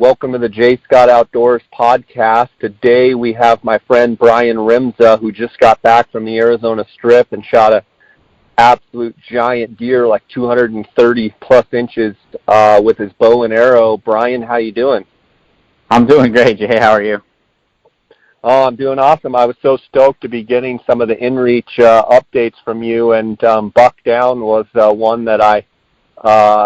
Welcome to the J. Scott Outdoors podcast. Today we have my friend Brian Rimsza, who just got back from the Arizona Strip and shot a absolute giant deer, like 230 plus inches, with his bow and arrow. Brian, how you doing? I'm doing great, Jay. How are you? Oh, I'm doing awesome. I was so stoked to be getting some of the inReach updates from you, and Buck Down was one that I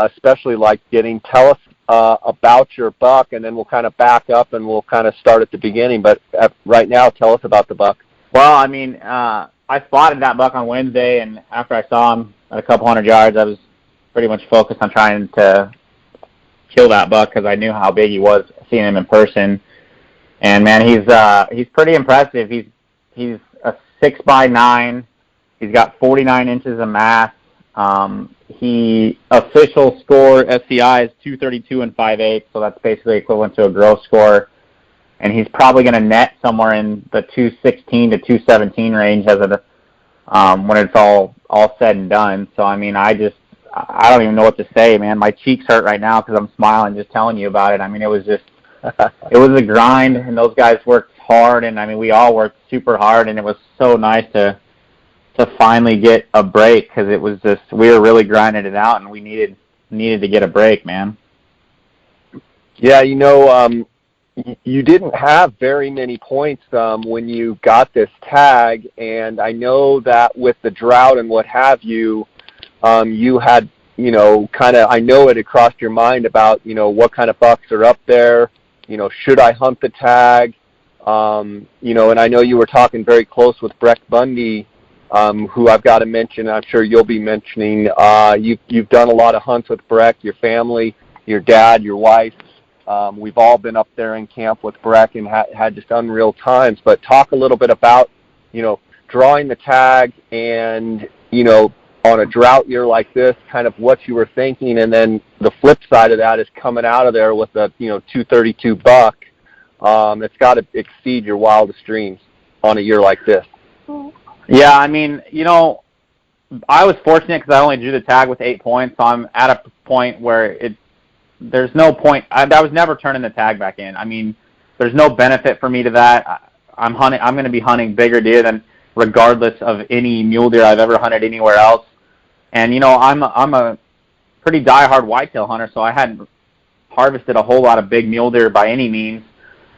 especially liked getting. Tell us about your buck, and then we'll kind of back up and we'll kind of start at the beginning. But right now, tell us about the buck. Well, I mean, I spotted that buck on Wednesday, and after I saw him at a couple hundred yards, I was pretty much focused on trying to kill that buck because I knew how big he was seeing him in person. And man, he's pretty impressive. He's a 6x9. He's got 49 inches of mass. He official score SCI is 232 and 5/8, so that's basically equivalent to a gross score. And he's probably going to net somewhere in the 216 to 217 range as when it's all said and done. So I mean, I don't even know what to say, man. My cheeks hurt right now because I'm smiling just telling you about it. I mean, it was a grind, and those guys worked hard, and I mean, we all worked super hard, and it was so nice to finally get a break because it was just, we were really grinding it out, and we needed to get a break, man. Yeah, you didn't have very many points when you got this tag, and I know that with the drought and what have you, you had, I know it had crossed your mind about, what kind of bucks are up there, should I hunt the tag? And I know you were talking very close with Breck Bundy, who I've got to mention. I'm sure you'll be mentioning. You've done a lot of hunts with Breck, your family, your dad, your wife. We've all been up there in camp with Breck and had just unreal times. But talk a little bit about, drawing the tag and, on a drought year like this, kind of what you were thinking, and then the flip side of that is coming out of there with a 232 buck. It's got to exceed your wildest dreams on a year like this. Yeah, I mean, I was fortunate because I only drew the tag with 8 points, so I'm at a point where there's no point. I was never turning the tag back in. I mean, there's no benefit for me to that. I'm going to be hunting bigger deer than regardless of any mule deer I've ever hunted anywhere else. And, I'm a pretty diehard whitetail hunter, so I hadn't harvested a whole lot of big mule deer by any means.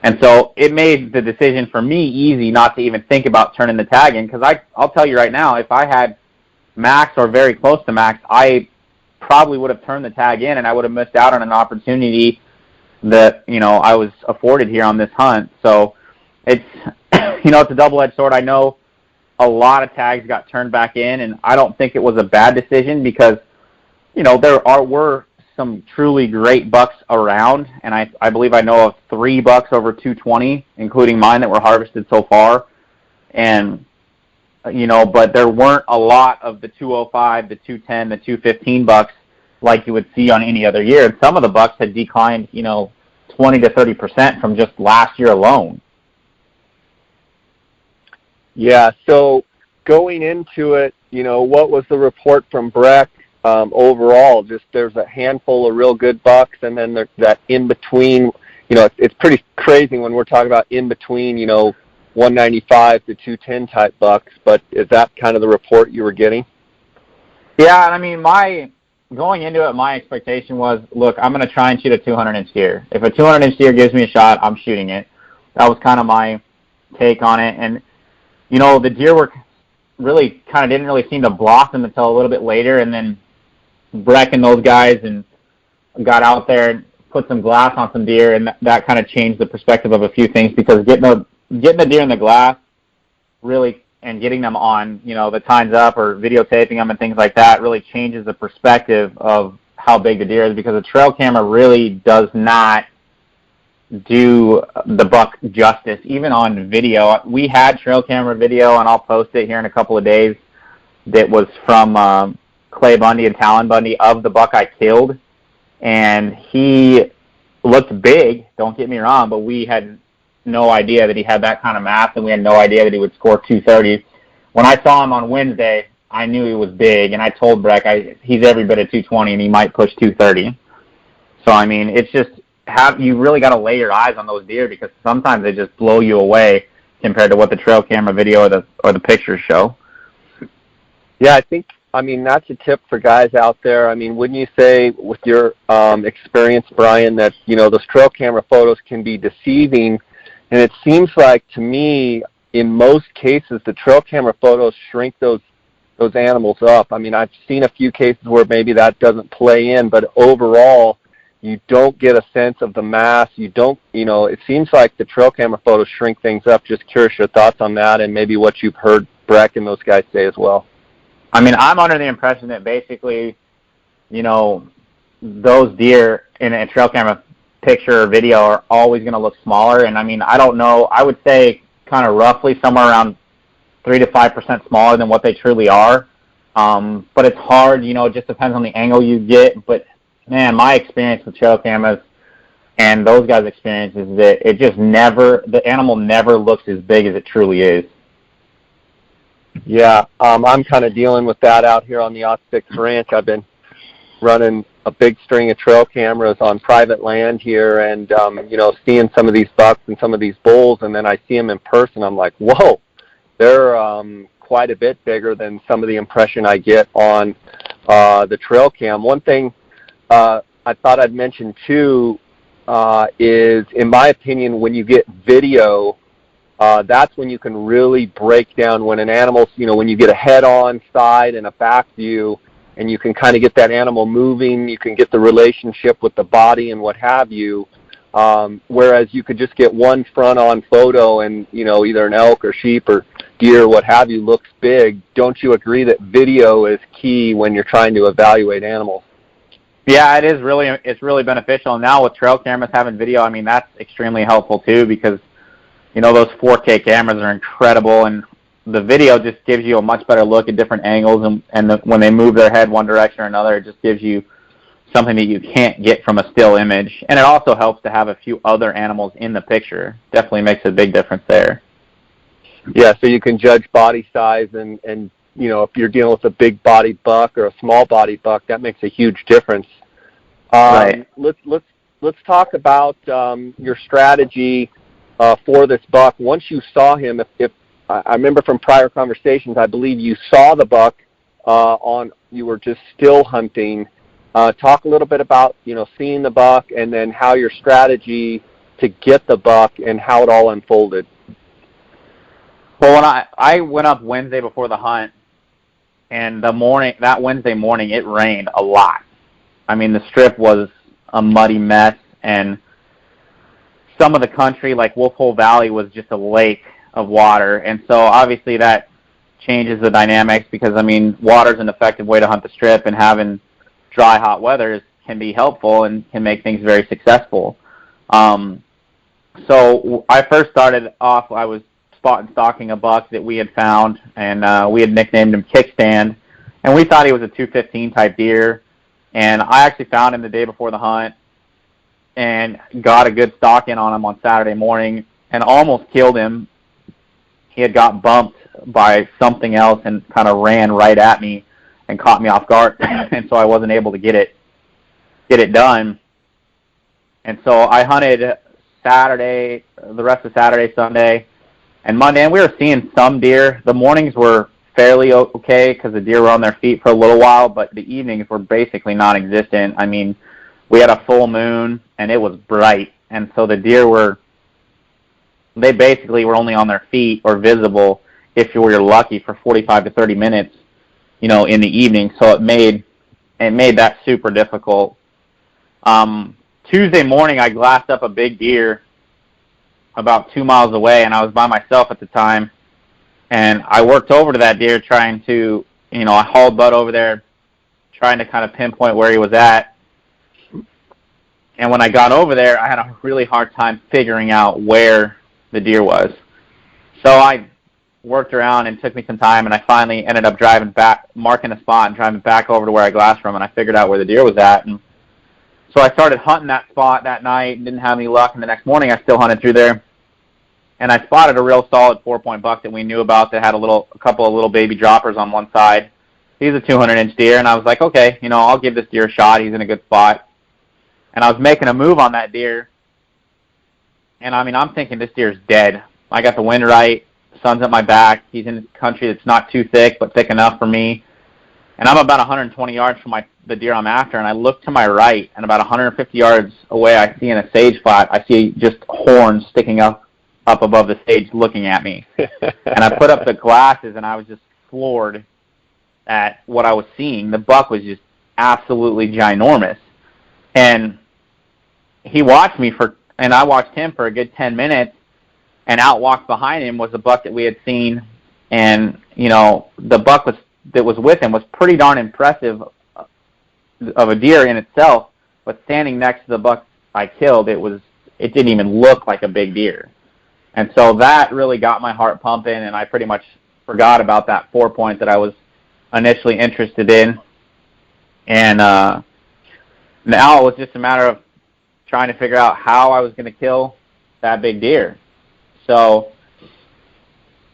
And so it made the decision for me easy not to even think about turning the tag in, because I'll tell you right now, if I had max or very close to max, I probably would have turned the tag in, and I would have missed out on an opportunity that, I was afforded here on this hunt. So it's, it's a double-edged sword. I know a lot of tags got turned back in, and I don't think it was a bad decision because, there were some truly great bucks around, and I believe I know of 3 bucks over 220, including mine that were harvested so far. And, but there weren't a lot of the 205, the 210, the 215 bucks like you would see on any other year. And some of the bucks had declined, 20 to 30% from just last year alone. Yeah, so going into it, what was the report from Breck overall? Just there's a handful of real good bucks, and then there's that in-between. It's pretty crazy when we're talking about in-between, 195 to 210 type bucks, but is that kind of the report you were getting? Yeah, I mean, going into it, my expectation was, look, I'm going to try and shoot a 200-inch deer. If a 200-inch deer gives me a shot, I'm shooting it. That was kind of my take on it. And the deer were really didn't really seem to blossom until a little bit later, and then Breck and those guys and got out there and put some glass on some deer, and that kind of changed the perspective of a few things, because getting the deer in the glass really, and getting them on, the tines up or videotaping them and things like that, really changes the perspective of how big the deer is, because a trail camera really does not do the buck justice, even on video. We had trail camera video, and I'll post it here in a couple of days, that was from Clay Bundy and Talon Bundy of the buck I killed, and he looked big, don't get me wrong, but we had no idea that he had that kind of mass, and we had no idea that he would score 230. When I saw him on Wednesday, I knew he was big, and I told Breck he's every bit of 220, and he might push 230. So, I mean, it's just, you really got to lay your eyes on those deer because sometimes they just blow you away compared to what the trail camera video or the pictures show. Yeah, I mean, that's a tip for guys out there. I mean, wouldn't you say with your experience, Brian, that, those trail camera photos can be deceiving? And it seems like, to me, in most cases, the trail camera photos shrink those animals up. I mean, I've seen a few cases where maybe that doesn't play in, but overall, you don't get a sense of the mass. You don't, it seems like the trail camera photos shrink things up. Just curious your thoughts on that and maybe what you've heard Breck and those guys say as well. I mean, I'm under the impression that basically, those deer in a trail camera picture or video are always going to look smaller. And I mean, I don't know. I would say kind of roughly somewhere around 3 to 5% smaller than what they truly are. But it's hard, it just depends on the angle you get. But man, my experience with trail cameras and those guys' experience is that the animal never looks as big as it truly is. Yeah, I'm kind of dealing with that out here on the Ospix Ranch. I've been running a big string of trail cameras on private land here and, seeing some of these bucks and some of these bulls, and then I see them in person. I'm like, whoa, they're quite a bit bigger than some of the impression I get on the trail cam. One thing I thought I'd mention, too, is, in my opinion, when you get video, that's when you can really break down when an animal's, when you get a head-on side and a back view, and you can kind of get that animal moving, you can get the relationship with the body and what have you, whereas you could just get one front-on photo and, either an elk or sheep or deer or what have you looks big. Don't you agree that video is key when you're trying to evaluate animals? Yeah, it's really beneficial. And now with trail cameras having video, I mean, that's extremely helpful too because, those 4K cameras are incredible, and the video just gives you a much better look at different angles, and when they move their head one direction or another, it just gives you something that you can't get from a still image. And it also helps to have a few other animals in the picture. Definitely makes a big difference there. Yeah, so you can judge body size, and if you're dealing with a big-bodied buck or a small-bodied buck, that makes a huge difference. Right. Let's talk about your strategy for this buck. Once you saw him, if I remember from prior conversations, I believe you saw the buck you were just still hunting. Talk a little bit about, seeing the buck and then how your strategy to get the buck and how it all unfolded. Well, when I went up Wednesday before the hunt, and that Wednesday morning, it rained a lot. I mean, the strip was a muddy mess, and some of the country, like Wolf Hole Valley, was just a lake of water. And so obviously that changes the dynamics because, I mean, water's an effective way to hunt the strip, and having dry, hot weather can be helpful and can make things very successful. So I first started off, I was spot and stalking a buck that we had found, and we had nicknamed him Kickstand, and we thought he was a 215 type deer. And I actually found him the day before the hunt and got a good stalk in on him on Saturday morning and almost killed him. He had got bumped by something else and kind of ran right at me and caught me off guard, and so I wasn't able to get it done. And so I hunted Saturday, the rest of Saturday, Sunday, and Monday, and we were seeing some deer. The mornings were fairly okay because the deer were on their feet for a little while, but the evenings were basically non-existent. I mean, we had a full moon, and it was bright, and so the deer they basically were only on their feet or visible if you were lucky for 45 to 30 minutes, in the evening. So it made that super difficult. Tuesday morning, I glassed up a big deer about 2 miles away, and I was by myself at the time. And I worked over to that deer trying to, I hauled butt over there trying to kind of pinpoint where he was at. And when I got over there, I had a really hard time figuring out where the deer was. So I worked around and took me some time, and I finally ended up driving back, marking a spot and driving back over to where I glassed from, and I figured out where the deer was at. And so I started hunting that spot that night and didn't have any luck, and the next morning I still hunted through there. And I spotted a real solid 4-point buck that we knew about that had a couple of little baby droppers on one side. He's a 200-inch deer, and I was like, okay, I'll give this deer a shot. He's in a good spot. and I was making a move on that deer. And, I mean, I'm thinking this deer's dead. I got the wind right. The sun's at my back. He's in a country that's not too thick, but thick enough for me. And I'm about 120 yards from the deer I'm after, and I look to my right, and about 150 yards away, I see in a sage flat, I see just horns sticking up above the sage looking at me. And I put up the glasses, and I was just floored at what I was seeing. The buck was just absolutely ginormous. And he watched me and I watched him for a good 10 minutes, and out walked behind him was a buck that we had seen. And, you know, the buck that was with him was pretty darn impressive of a deer in itself, but standing next to the buck I killed, it didn't even look like a big deer. And so that really got my heart pumping, and I pretty much forgot about that 4-point that I was initially interested in. And now it was just a matter of trying to figure out how I was going to kill that big deer. So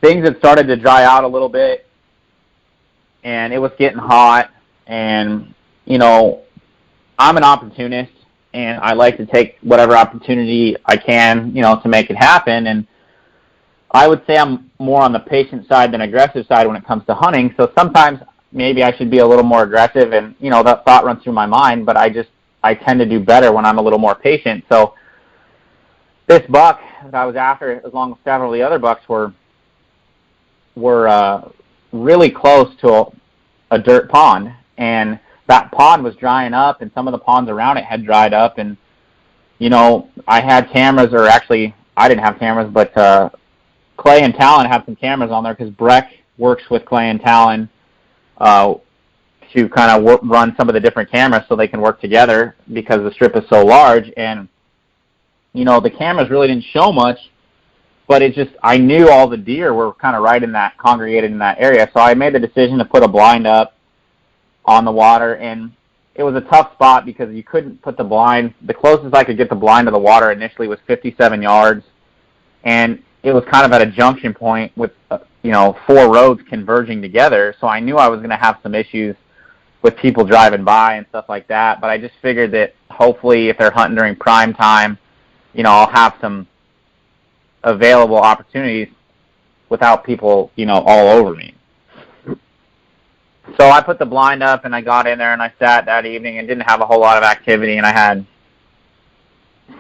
things had started to dry out a little bit, and it was getting hot. And, you know, I'm an opportunist, and I like to take whatever opportunity I can, you know, to make it happen. And I would say I'm more on the patient side than aggressive side when it comes to hunting. So sometimes maybe I should be a little more aggressive, and, you know, that thought runs through my mind, but I tend to do better when I'm a little more patient. So this buck that I was after, along with several of the other bucks, were really close to a dirt pond, and that pond was drying up, and some of the ponds around it had dried up. And, you know, I had cameras, or actually I didn't have cameras, but Clay and Talon have some cameras on there, because Breck works with Clay and Talon to kind of run some of the different cameras so they can work together, because the strip is so large. And, you know, the cameras really didn't show much, but I knew all the deer were kind of congregated in that area. So I made the decision to put a blind up on the water, and it was a tough spot because you couldn't put the blind. The closest I could get the blind to the water initially was 57 yards, and it was kind of at a junction point with, 4 roads converging together. So I knew I was going to have some issues with people driving by and stuff like that. But I just figured that hopefully if they're hunting during prime time, you know, I'll have some available opportunities without people, you know, all over me. So I put the blind up, and I got in there, and I sat that evening and didn't have a whole lot of activity, and I had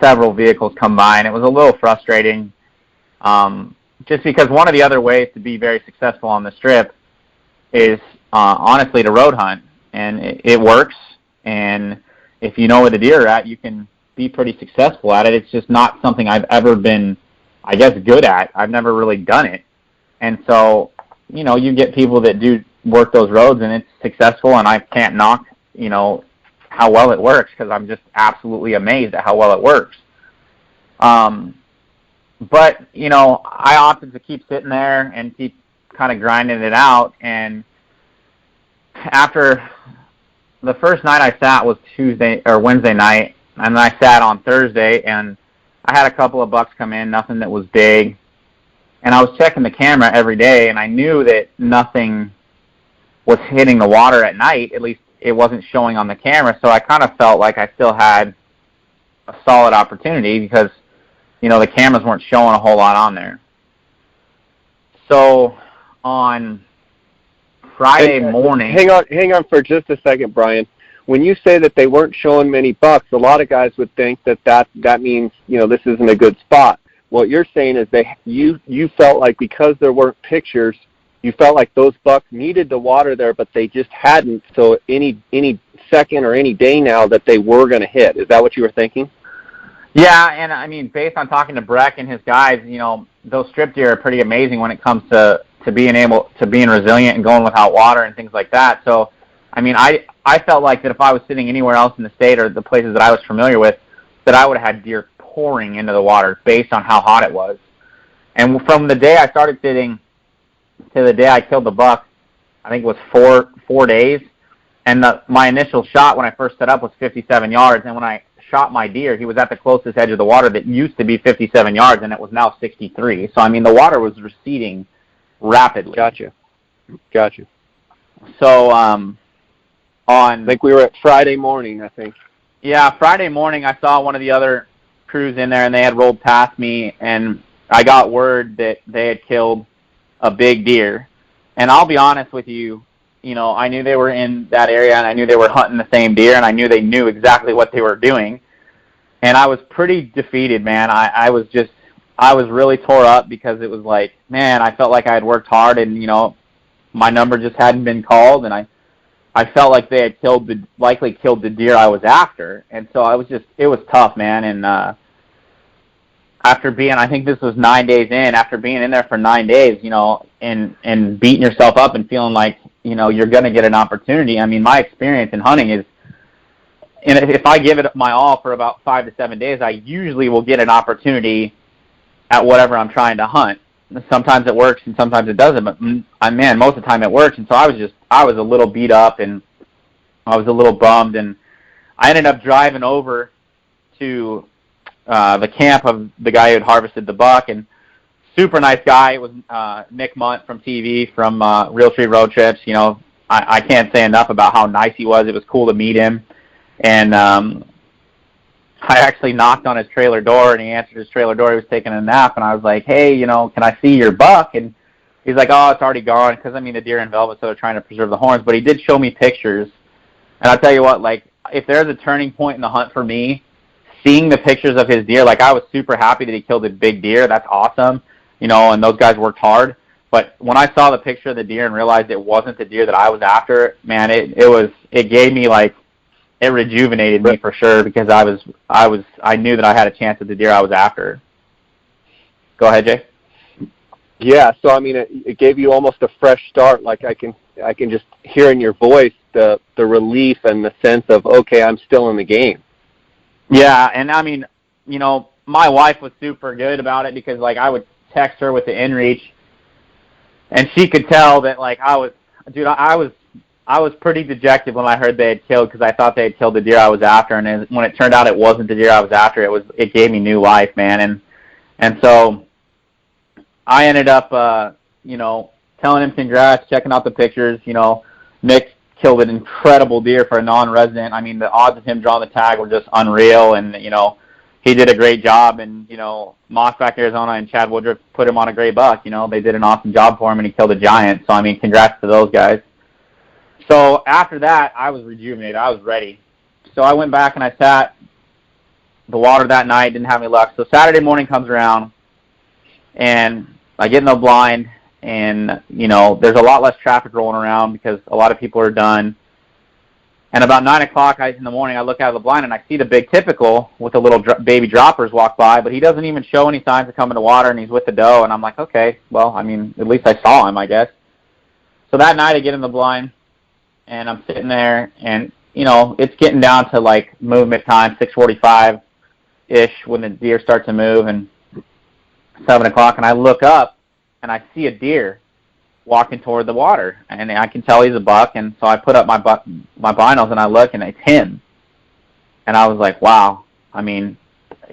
several vehicles come by, and it was a little frustrating, just because one of the other ways to be very successful on the strip is honestly to road hunt, and it works. And if you know where the deer are at, you can be pretty successful at it. It's just not something I've ever been, I guess, good at. I've never really done it. And so, you know, you get people that do work those roads, and it's successful, and I can't knock, you know, how well it works, because I'm just absolutely amazed at how well it works. But, you know, I opted to keep sitting there and keep kind of grinding it out. And after the first night I sat was Wednesday night, and then I sat on Thursday, and I had a couple of bucks come in, nothing that was big. And I was checking the camera every day, and I knew that nothing was hitting the water at night. At least it wasn't showing on the camera. So I kind of felt like I still had a solid opportunity, because, you know, the cameras weren't showing a whole lot on there. So on Friday morning... Hang on for just a second, Brian. When you say that they weren't showing many bucks, a lot of guys would think that means, you know, this isn't a good spot. What you're saying is you felt like because there weren't pictures, you felt like those bucks needed the water there, but they just hadn't. So any second or any day now that they were going to hit. Is that what you were thinking? Yeah, and I mean, based on talking to Breck and his guys, you know, those strip deer are pretty amazing when it comes to being resilient and going without water and things like that. So, I mean, I felt like that if I was sitting anywhere else in the state or the places that I was familiar with, that I would have had deer pouring into the water based on how hot it was. And from the day I started sitting to the day I killed the buck, I think it was 4 days. And my initial shot when I first set up was 57 yards. And when I shot my deer, he was at the closest edge of the water that used to be 57 yards, and it was now 63. So, I mean, the water was receding rapidly. Gotcha. So, I think we were at Friday morning, I think. Yeah, Friday morning I saw one of the other crews in there, and they had rolled past me, and I got word that they had killed a big deer. And I'll be honest with you, I knew they were in that area, and I knew they were hunting the same deer, and I knew they knew exactly what they were doing. And I was pretty defeated, man. I was really tore up because it was like, man, I felt like I had worked hard, and my number just hadn't been called, and I felt like they had likely killed the deer I was after. And so it was tough, man. And I think this was 9 days in, after being in there for 9 days, and beating yourself up and feeling like, you're going to get an opportunity. I mean, my experience in hunting is, and if I give it my all for about 5 to 7 days, I usually will get an opportunity at whatever I'm trying to hunt. Sometimes it works and sometimes it doesn't, but most of the time it works. And so I was a little beat up, and I was a little bummed, and I ended up driving over to the camp of the guy who had harvested the buck, and super nice guy. It was Nick Munt from TV, from Real Tree Road Trips. I can't say enough about how nice he was. It was cool to meet him. And I actually knocked on his trailer door, and he answered his trailer door. He was taking a nap, and I was like, hey, can I see your buck? And he's like, oh, it's already gone, because, the deer in velvet, so they're trying to preserve the horns. But he did show me pictures. And I'll tell you what, if there's a turning point in the hunt for me, seeing the pictures of his deer, I was super happy that he killed a big deer. That's awesome, and those guys worked hard. But when I saw the picture of the deer and realized it wasn't the deer that I was after, man, it gave me, it rejuvenated me for sure, because I knew that I had a chance at the deer I was after. Go ahead, Jay. Yeah, so it gave you almost a fresh start. Like I can just hear in your voice the relief and the sense of, okay, I'm still in the game. Yeah, and my wife was super good about it, because I would text her with the inReach, and she could tell that I was pretty dejected when I heard they had killed, because I thought they had killed the deer I was after, and when it turned out it wasn't the deer I was after, it gave me new life, man. And so I ended up telling him congrats, checking out the pictures. Nick killed an incredible deer for a non-resident. The odds of him drawing the tag were just unreal, and he did a great job. And Mossback, Arizona, and Chad Woodruff put him on a great buck. They did an awesome job for him, and he killed a giant. So congrats to those guys. So after that, I was rejuvenated. I was ready. So I went back and I sat the water that night, didn't have any luck. So Saturday morning comes around, and I get in the blind, and there's a lot less traffic rolling around because a lot of people are done. And about 9 o'clock in the morning, I look out of the blind, and I see the big typical with the little baby droppers walk by, but he doesn't even show any signs of coming to water, and he's with the doe. And I'm like, okay, well, at least I saw him, I guess. So that night I get in the blind, and I'm sitting there, and it's getting down to movement time, 6:45-ish, when the deer start to move, and 7 o'clock, and I look up, and I see a deer walking toward the water, and I can tell he's a buck. And so I put up my binos, and I look, and it's him. And I was like, wow. My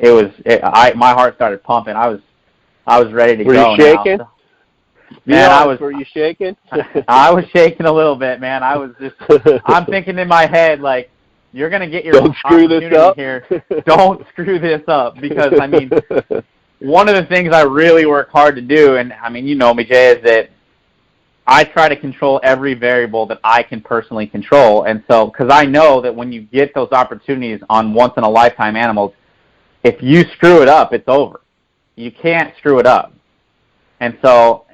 heart started pumping. I was ready to go. Were you shaking? Now. Man, were you shaking? I was shaking a little bit, man. I'm thinking in my head, you're going to get your Don't screw this up here. Don't screw this up, because, one of the things I really work hard to do, and, you know me, Jay, is that I try to control every variable that I can personally control. And so, because I know that when you get those opportunities on once-in-a-lifetime animals, if you screw it up, it's over. You can't screw it up. And so,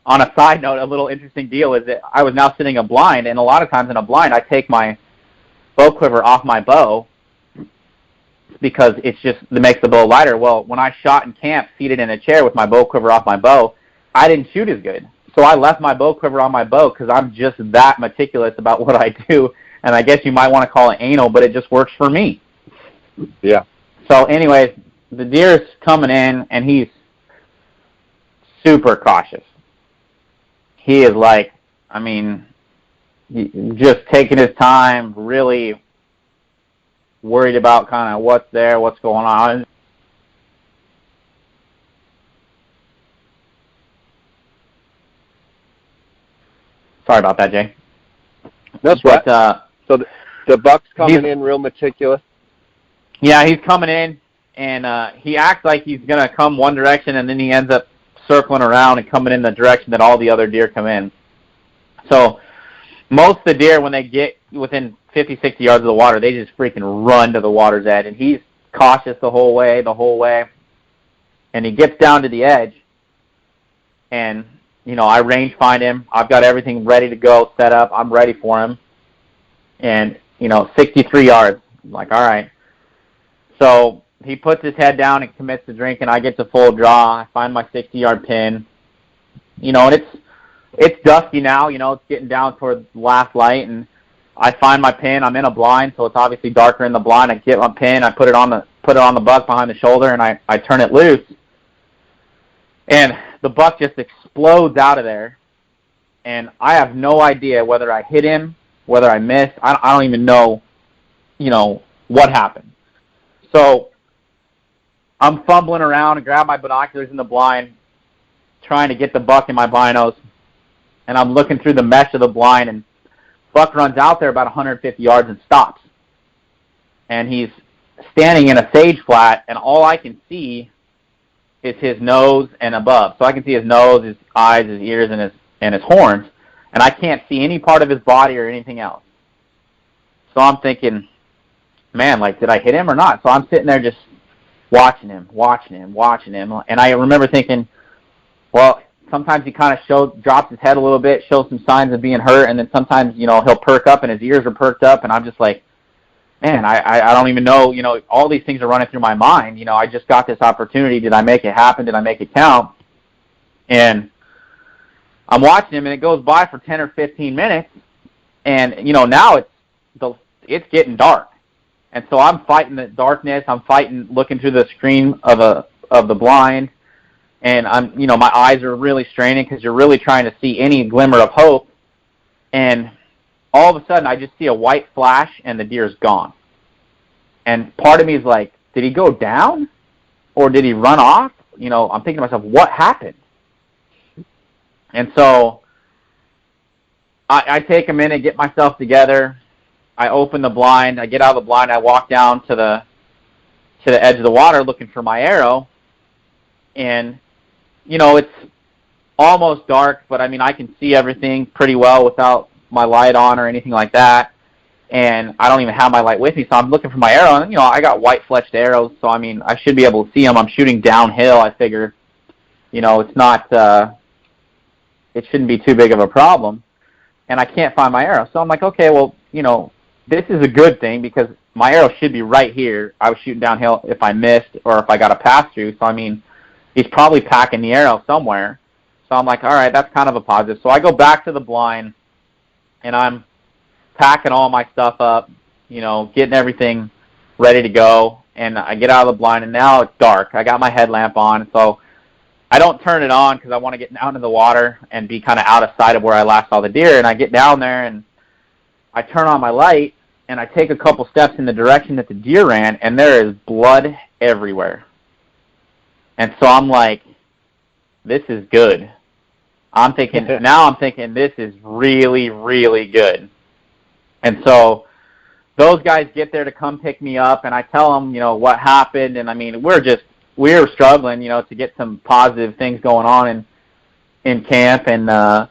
on a side note, a little interesting deal is that I was now sitting a blind, and a lot of times in a blind, I take my bow quiver off my bow because it makes the bow lighter. Well, when I shot in camp, seated in a chair with my bow quiver off my bow, I didn't shoot as good. So I left my bow quiver on my bow because I'm just that meticulous about what I do. And I guess you might want to call it anal, but it just works for me. Yeah. So anyways, the deer is coming in, and he's super cautious. He is just taking his time, really worried about kind of what's there, what's going on. Sorry about that, Jay. That's right. So the buck's coming in real meticulous. Yeah, he's coming in, and he acts like he's going to come one direction, and then he ends up circling around and coming in the direction that all the other deer come in. So most of the deer, when they get within 50, 60 yards of the water, they just freaking run to the water's edge, and he's cautious the whole way, and he gets down to the edge, and, I range find him. I've got everything ready to go, set up. I'm ready for him, and, 63 yards. I'm like, all right. So he puts his head down and commits to drink, and I get the full draw. I find my 60-yard pin, and it's dusky now. It's getting down toward last light, and I find my pin. I'm in a blind, so it's obviously darker in the blind. I get my pin. I put it on the buck behind the shoulder, and I turn it loose, and the buck just explodes out of there, and I have no idea whether I hit him, whether I missed. I don't even know, what happened. So I'm fumbling around and grab my binoculars in the blind, trying to get the buck in my binos, and I'm looking through the mesh of the blind, and buck runs out there about 150 yards and stops. And he's standing in a sage flat, and all I can see is his nose and above. So I can see his nose, his eyes, his ears, and his horns, and I can't see any part of his body or anything else. So I'm thinking, man, did I hit him or not? So I'm sitting there just watching him, and I remember thinking, well, sometimes he kind of drops his head a little bit, shows some signs of being hurt, and then sometimes, he'll perk up and his ears are perked up, and I'm just like, man, I don't even know, all these things are running through my mind. I just got this opportunity. Did I make it happen? Did I make it count? And I'm watching him, and it goes by for 10 or 15 minutes, and, now it's getting dark. And so I'm fighting the darkness. I'm looking through the screen of the blind, and my eyes are really straining because you're really trying to see any glimmer of hope. And all of a sudden, I just see a white flash, and the deer's gone. And part of me is like, did he go down, or did he run off? I'm thinking to myself, what happened? And so I take a minute, get myself together. I open the blind. I get out of the blind. I walk down to the edge of the water looking for my arrow. And, it's almost dark, but, I can see everything pretty well without my light on or anything like that. And I don't even have my light with me, so I'm looking for my arrow. And, I got white-fletched arrows, so, I should be able to see them. I'm shooting downhill, I figure. It's not, it shouldn't be too big of a problem. And I can't find my arrow. So I'm like, okay, well, this is a good thing because my arrow should be right here. I was shooting downhill if I missed or if I got a pass through. So, he's probably packing the arrow somewhere. So I'm like, all right, that's kind of a positive. So I go back to the blind, and I'm packing all my stuff up, getting everything ready to go. And I get out of the blind, and now it's dark. I got my headlamp on, so I don't turn it on because I want to get down to the water and be kind of out of sight of where I last saw the deer. And I get down there, and I turn on my light, and I take a couple steps in the direction that the deer ran, and there is blood everywhere. And so I'm like, this is good. I'm thinking this is really, really good. And so those guys get there to come pick me up, and I tell them, what happened. And, we were struggling, to get some positive things going on in camp. And, I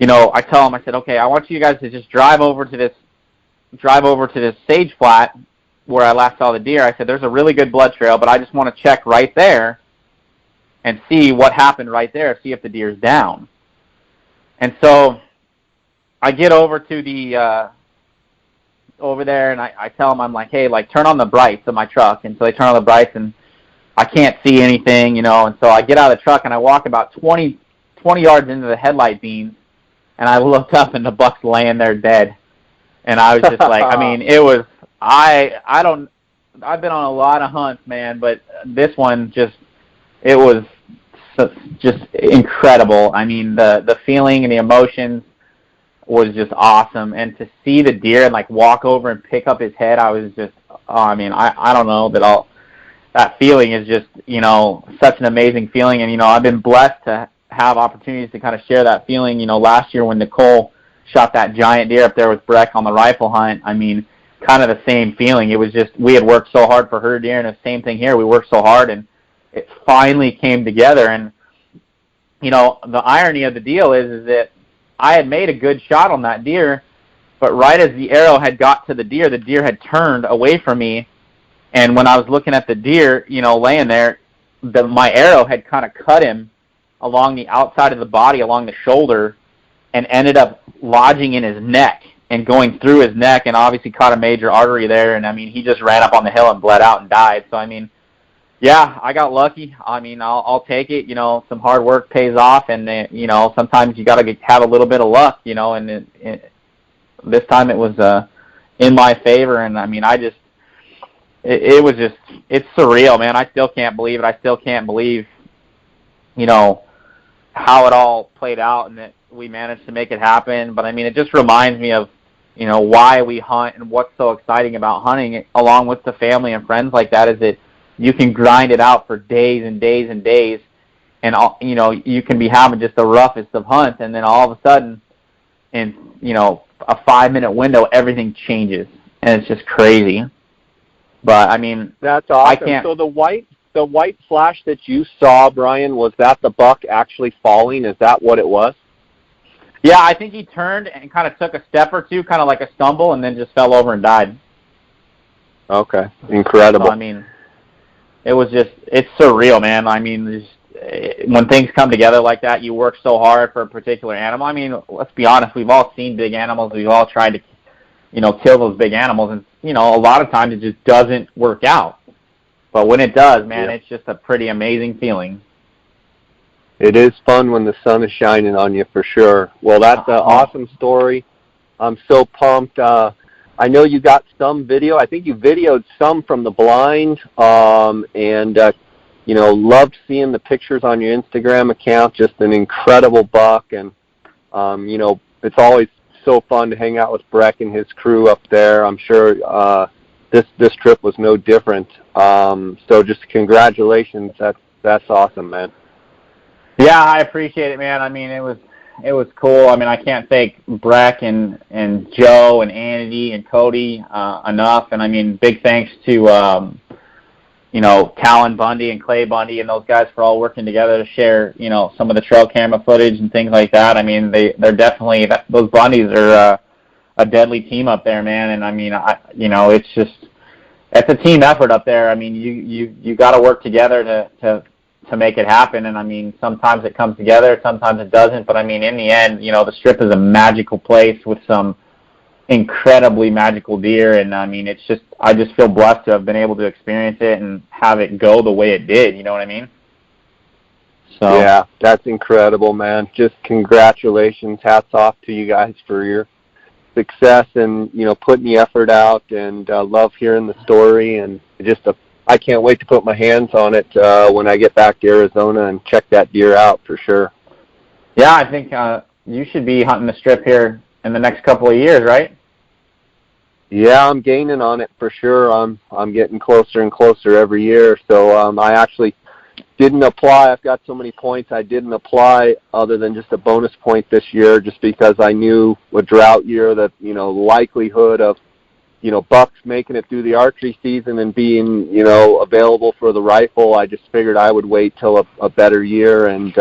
tell them, I said, okay, I want you guys to just drive over to this sage flat where I last saw the deer. I said, there's a really good blood trail, but I just want to check right there and see what happened right there, see if the deer's down. And so I get over to the over there, and I tell them, I'm like, hey, turn on the brights of my truck. And so they turn on the brights, and I can't see anything, and so I get out of the truck, and I walk about 20 yards into the headlight beams, and I looked up, and the buck's laying there dead. And I was just like, it was, I've been on a lot of hunts, man, but this one it was just incredible. The feeling and the emotions was just awesome. And to see the deer and walk over and pick up his head, I was just, I don't know that feeling is just, such an amazing feeling. And, I've been blessed to have opportunities to kind of share that feeling. Last year when Nicole shot that giant deer up there with Breck on the rifle hunt, kind of the same feeling. It was just we had worked so hard for her deer, and the same thing here. We worked so hard, and it finally came together. And you know, the irony of the deal is that I had made a good shot on that deer, but right as the arrow had got to the deer had turned away from me. And when I was looking at the deer, you know, laying there, my arrow had kind of cut him along the outside of the body, along the shoulder, and ended up lodging in his neck and going through his neck, and obviously caught a major artery there. And, I mean, he just ran up on the hill and bled out and died. So, I mean, yeah, I got lucky. I mean, I'll take it. You know, some hard work pays off, and, you know, sometimes you got to have a little bit of luck, you know, and this time it was in my favor. And, I mean, it was just, it's surreal, man. I still can't believe it. I still can't believe, you know, how it all played out and that we managed to make it happen. But, I mean, it just reminds me of, you know, why we hunt and what's so exciting about hunting along with the family and friends like that is that you can grind it out for days and days and days. And, you know, you can be having just the roughest of hunts, and then all of a sudden, in, you know, a 5-minute window, everything changes. And it's just crazy. But I mean, that's awesome. So the white flash that you saw, Brian, was that the buck actually falling? Is that what it was? Yeah, I think he turned and kind of took a step or two, kind of like a stumble, and then just fell over and died. Okay, incredible. So, I mean, it's surreal, man. I mean, when things come together like that, you work so hard for a particular animal. I mean, let's be honest, we've all seen big animals. We've all tried to, you know, kill those big animals, and you know, a lot of times it just doesn't work out. But when it does, man, It's just a pretty amazing feeling. It is fun when the sun is shining on you, for sure. Well, that's an awesome story. I'm so pumped. I know you got some video. I think you videoed some from the blind, and you know, loved seeing the pictures on your Instagram account. Just an incredible buck, and you know, it's always so fun to hang out with Breck and his crew up there. I'm sure this trip was no different. So just congratulations. That's awesome, man. Yeah, I appreciate it, man. I mean, it was cool. I mean, I can't thank Breck and Joe and Andy and Cody enough. And I mean, big thanks to you know, Callan Bundy and Clay Bundy and those guys for all working together to share, you know, some of the trail camera footage and things like that. I mean, they're definitely, those Bundys are a deadly team up there, man. And I mean, you know, it's a team effort up there. I mean, you got to work together to make it happen. And I mean, sometimes it comes together, sometimes it doesn't. But I mean, in the end, you know, the Strip is a magical place with some incredibly magical deer, and I mean, I just feel blessed to have been able to experience it and have it go the way it did, you know what I mean? So yeah, that's incredible, man. Just congratulations, hats off to you guys for your success and, you know, putting the effort out, and love hearing the story, and I can't wait to put my hands on it when I get back to Arizona and check that deer out for sure. Yeah, I think you should be hunting the Strip here in the next couple of years, right? Yeah, I'm gaining on it for sure. I'm getting closer and closer every year. So I actually didn't apply. I've got so many points. I didn't apply other than just a bonus point this year, just because I knew a drought year that, you know, likelihood of, you know, bucks making it through the archery season and being, you know, available for the rifle. I just figured I would wait till a better year. And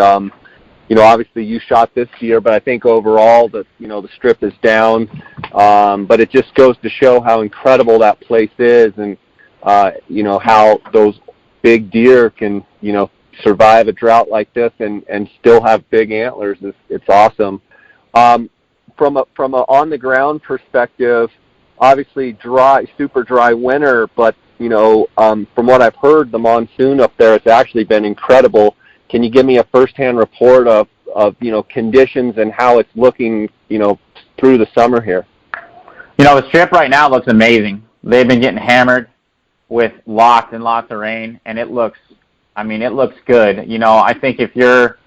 you know, obviously you shot this year, but I think overall that, you know, the Strip is down. But it just goes to show how incredible that place is, and, you know, how those big deer can, you know, survive a drought like this and still have big antlers. It's awesome. From a on the ground perspective, obviously super dry winter, but, you know, from what I've heard, the monsoon up there has actually been incredible. Can you give me a firsthand report of you know, conditions and how it's looking, you know, through the summer here? You know, the Strip right now looks amazing. They've been getting hammered with lots and lots of rain, and it looks good. You know, I think if you're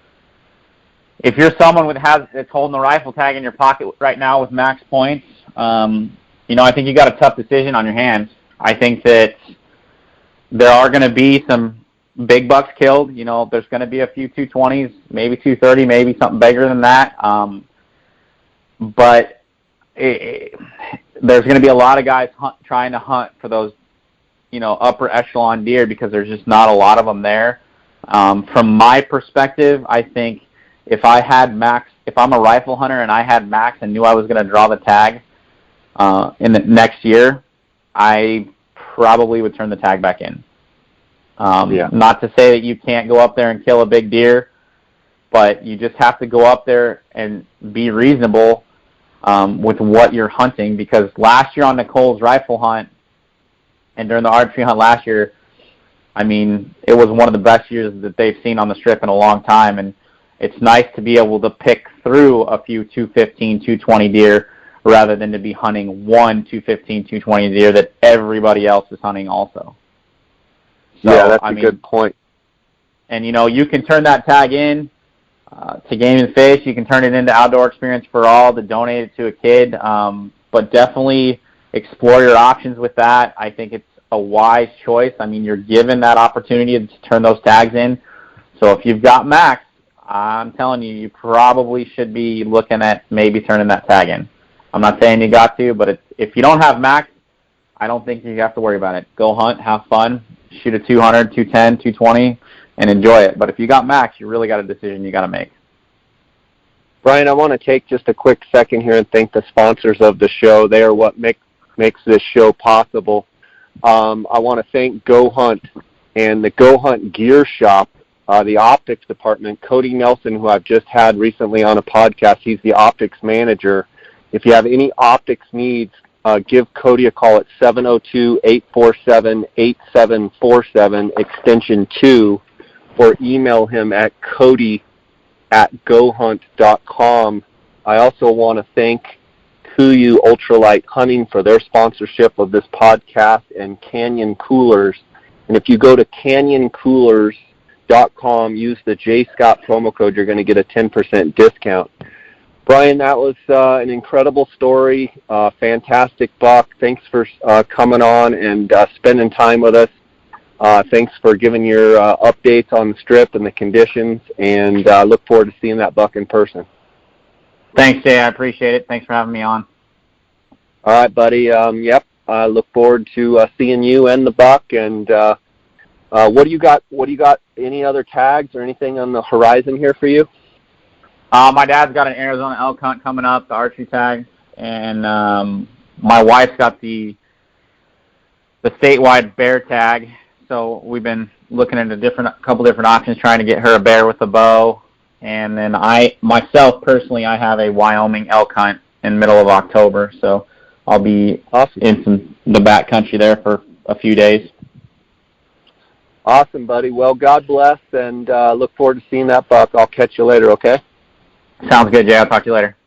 someone that's holding the rifle tag in your pocket right now with max points, you know, I think you got a tough decision on your hands. I think that there are going to be some big bucks killed. You know, there's going to be a few 220s, maybe 230, maybe something bigger than that. But there's going to be a lot of guys trying to hunt for those, upper echelon deer because there's just not a lot of them there. From my perspective, I think if I'm a rifle hunter and I had max and knew I was going to draw the tag in the next year, I probably would turn the tag back in. Not to say that you can't go up there and kill a big deer, but you just have to go up there and be reasonable with what you're hunting, because last year on Nicole's rifle hunt and during the archery hunt last year, I mean, it was one of the best years that they've seen on the strip in a long time, and it's nice to be able to pick through a few 215, 220 deer rather than to be hunting one 215, 220 deer that everybody else is hunting also. So, yeah, that's a good point. And, you can turn that tag in to Game and Fish. You can turn it into Outdoor Experience for All to donate it to a kid. But definitely explore your options with that. I think it's a wise choice. I mean, you're given that opportunity to turn those tags in. So if you've got max, I'm telling you, you probably should be looking at maybe turning that tag in. I'm not saying you got to, but if you don't have max, I don't think you have to worry about it. Go hunt, have fun, shoot a 200, 210, 220, and enjoy it. But if you got max, you really got a decision you got to make. Brian, I want to take just a quick second here and thank the sponsors of the show. They are what makes this show possible. I want to thank Go Hunt and the Go Hunt Gear Shop, the optics department. Cody Nelson, who I've just had recently on a podcast, he's the optics manager. If you have any optics needs, give Cody a call at 702-847-8747, extension 2, or email him at cody@gohunt.com. I also want to thank Kuiu Ultralight Hunting for their sponsorship of this podcast, and Canyon Coolers. And if you go to canyoncoolers.com, use the J Scott promo code, you're going to get a 10% discount. Brian, that was an incredible story, fantastic buck. Thanks for coming on and spending time with us. Thanks for giving your updates on the strip and the conditions, and look forward to seeing that buck in person. Thanks, Jay. I appreciate it. Thanks for having me on. All right, buddy. Yep. I look forward to seeing you and the buck. And what do you got? Any other tags or anything on the horizon here for you? My dad's got an Arizona elk hunt coming up, the archery tag, and my wife's got the statewide bear tag. So we've been looking at a couple different options, trying to get her a bear with a bow. And then myself personally, I have a Wyoming elk hunt in the middle of October, so I'll be in the back country there for a few days. Awesome, buddy. Well, God bless, and look forward to seeing that buck. I'll catch you later, okay? Sounds good, Jay. I'll talk to you later.